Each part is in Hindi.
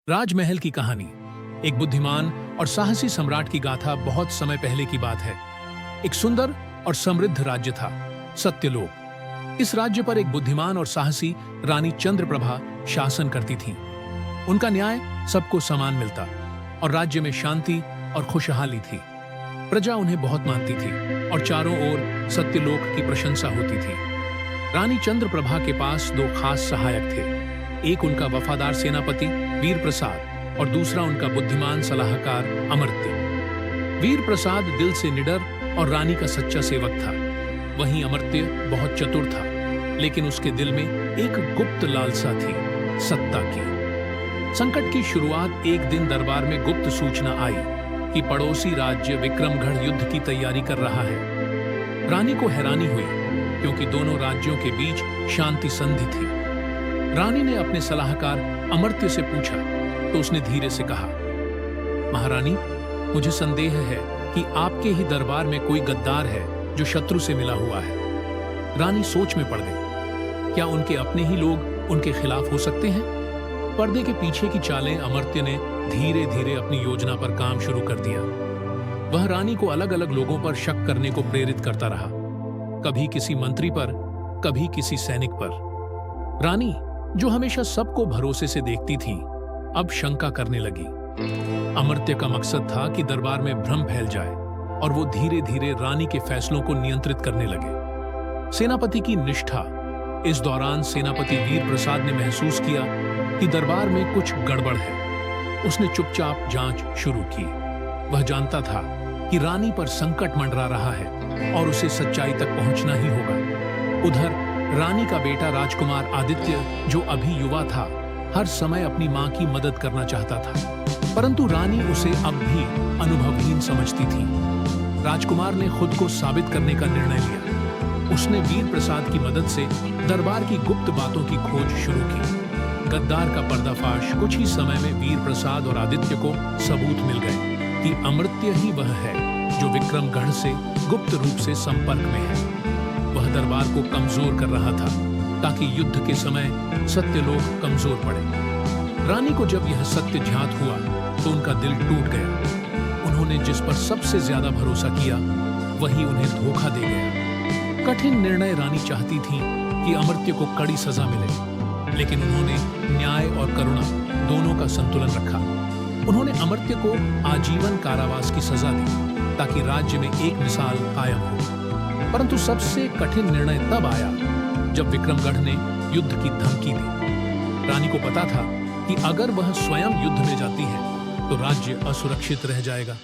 राजमहल की कहानी। एक बुद्धिमान और साहसी सम्राट की गाथा बहुत समय पहले की बात है। एक सुंदर और समृद्ध राज्य था, सत्यलोक। इस राज्य पर एक बुद्धिमान और साहसी रानी चंद्रप्रभा शासन करती थी। उनका न्याय सबको समान मिलता और राज्य में शांति और खुशहाली थी। प्रजा उन्हें बहुत मानती थी और चारों ओर सत्यलोक की प्रशंसा होती थी। रानी चंद्रप्रभा के पास दो खास सहायक थे। एक उनका वफादार सेनापति वीर प्रसाद और दूसरा उनका बुद्धिमान सलाहकार अमर्त्य। वीर प्रसाद दिल से निडर और रानी का सच्चा सेवक था। वहीं अमर्त्य बहुत चतुर था, लेकिन उसके दिल में एक गुप्त लालसा थी, सत्ता की। संकट की शुरुआत एक दिन दरबार में गुप्त सूचना आई कि पड़ोसी राज्य विक्रमगढ़ युद्ध की तैयारी कर रहा है। रानी को हैरानी हुई, क्योंकि दोनों राज्यों के बीच शांति संधि थी। रानी ने अपने सलाहकार अमर्त्य से पूछा तो उसने धीरे से कहा, महारानी, मुझे संदेह है कि आपके ही दरबार में कोई गद्दार है जो शत्रु से मिला हुआ है। रानी सोच में पड़ गई। क्या उनके अपने ही लोग उनके खिलाफ हो सकते हैं? पर्दे के पीछे की चालें अमर्त्य ने धीरे धीरे अपनी योजना पर काम शुरू कर दिया। वह रानी को अलग अलग लोगों पर शक करने को प्रेरित करता रहा, कभी किसी मंत्री पर, कभी किसी सैनिक पर। रानी, जो हमेशा सबको भरोसे से देखती थी, अब शंका करने लगी। अमर्त्य का मकसद था कि दरबार में भ्रम फैल जाए और वो धीरे धीरे रानी के फैसलों को नियंत्रित करने लगे। सेनापति की निष्ठा। इस दौरान सेनापति वीर प्रसाद ने महसूस किया कि दरबार में कुछ गड़बड़ है। उसने चुपचाप जांच शुरू की। वह जानता था कि रानी पर संकट मंडरा रहा है और उसे सच्चाई तक पहुंचना ही होगा। उधर रानी का बेटा राजकुमार आदित्य, जो अभी युवा था, हर समय अपनी मां की मदद करना चाहता था, परंतु रानी उसे अब भी अनुभवहीन समझती थी। राजकुमार ने खुद को साबित करने का निर्णय लिया। उसने वीर प्रसाद की मदद से दरबार की गुप्त बातों की खोज शुरू की। गद्दार का पर्दाफाश। कुछ ही समय में वीर प्रसाद और आदित्य को सबूत मिल गए कि अमर्त्य ही वह है जो विक्रमगढ़ से गुप्त रूप से संपर्क में है। वह दरबार को कमजोर कर रहा था ताकि युद्ध के समय सत्यलोक कमजोर पड़े। रानी को जब यह सत्य ज्ञात हुआ तो उनका दिल टूट गया। उन्होंने जिस पर सबसे ज्यादा भरोसा किया, वही उन्हें धोखा दे गया। कठिन निर्णय। रानी चाहती थी कि अमर्त्य को कड़ी सजा मिले, लेकिन उन्होंने न्याय और करुणा दोनों का संतुलन रखा। उन्होंने अमर्त्य को आजीवन कारावास की सजा दी ताकि राज्य में एक मिसाल कायम हो। परंतु सबसे कठिन निर्णय तब आया जब विक्रमगढ़ ने युद्ध की धमकी दी। रानी को पता था कि अगर वह स्वयं युद्ध में जाती है तो राज्य असुरक्षित रह जाएगा।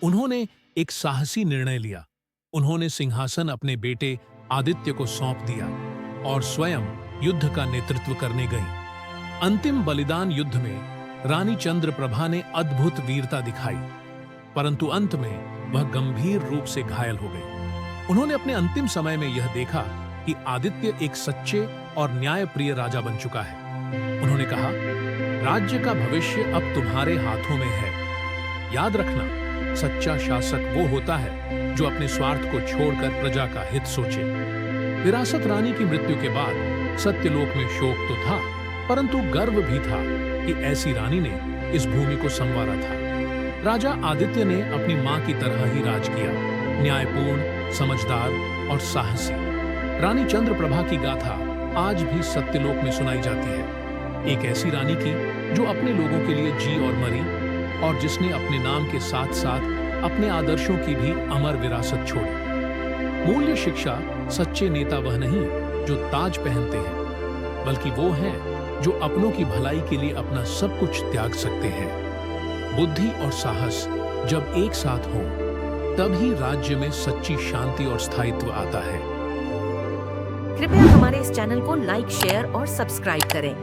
उन्होंने एक साहसी निर्णय लिया। उन्होंने सिंहासन अपने बेटे आदित्य को सौंप दिया और स्वयं युद्ध का नेतृत्व करने गई। अंतिम बलिदान युद्ध में रानी चंद्रप्रभा ने अद्भुत वीरता दिखाई, परंतु अंत में वह गंभीर रूप से घायल हो गई। उन्होंने अपने अंतिम समय में यह देखा कि आदित्य एक सच्चे और न्यायप्रिय राजा बन चुका है। उन्होंने कहा, राज्य का भविष्य अब तुम्हारे हाथों में है। याद रखना, सच्चा शासक वो होता है जो अपने स्वार्थ को छोड़कर प्रजा का हित सोचे। विरासत। रानी की मृत्यु के बाद सत्यलोक में शोक तो था, परंतु गर्व भी था कि ऐसी रानी ने इस भूमि को संवारा था। राजा आदित्य ने अपनी मां की तरह ही राज किया, न्यायपूर्ण, समझदार और साहसी। रानी चंद्रप्रभा की गाथा आज भी सत्यलोक में सुनाई जाती है। एक ऐसी रानी की जो अपने लोगों के लिए जी और मरी, और जिसने अपने नाम के साथ साथ अपने आदर्शों की भी अमर विरासत छोड़ी। मूल्य शिक्षा। सच्चे नेता वह नहीं जो ताज पहनते हैं, बल्कि वो हैं जो अपनों की भलाई के लिए अपना सब कुछ त्याग सकते हैं। बुद्धि और साहस जब एक साथ हों, तभी राज्य में सच्ची शांति और स्थायित्व आता है। कृपया हमारे इस चैनल को लाइक, शेयर और सब्सक्राइब करें।